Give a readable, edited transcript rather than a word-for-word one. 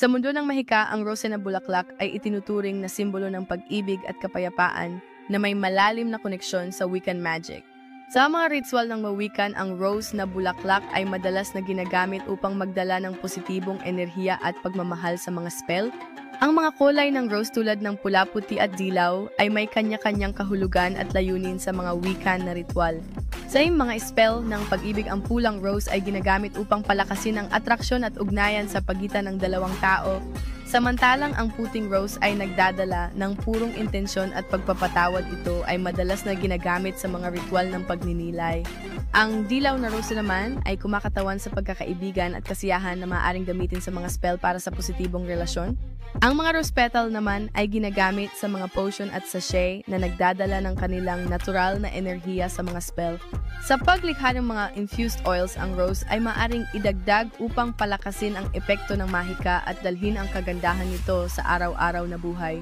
Sa mundo ng mahika, ang rose na bulaklak ay itinuturing na simbolo ng pag-ibig at kapayapaan na may malalim na koneksyon sa Wiccan magic. Sa mga ritual ng mawikan, ang rose na bulaklak ay madalas na ginagamit upang magdala ng positibong enerhiya at pagmamahal sa mga spell. Ang mga kulay ng rose tulad ng pula, puti at dilaw ay may kanya-kanyang kahulugan at layunin sa mga Wiccan na ritual. Sa mga spell ng pag-ibig, ang pulang rose ay ginagamit upang palakasin ang atraksyon at ugnayan sa pagitan ng dalawang tao, samantalang ang puting rose ay nagdadala ng purong intensyon at pagpapatawad. Ito ay madalas na ginagamit sa mga ritual ng pagninilay. Ang dilaw na rose naman ay kumakatawan sa pagkakaibigan at kasiyahan na maaaring gamitin sa mga spell para sa positibong relasyon. Ang mga rose petal naman ay ginagamit sa mga potion at sachet na nagdadala ng kanilang natural na enerhiya sa mga spell. Sa paglikha ng mga infused oils, ang rose ay maaring idagdag upang palakasin ang epekto ng mahika at dalhin ang kagandahan nito sa araw-araw na buhay.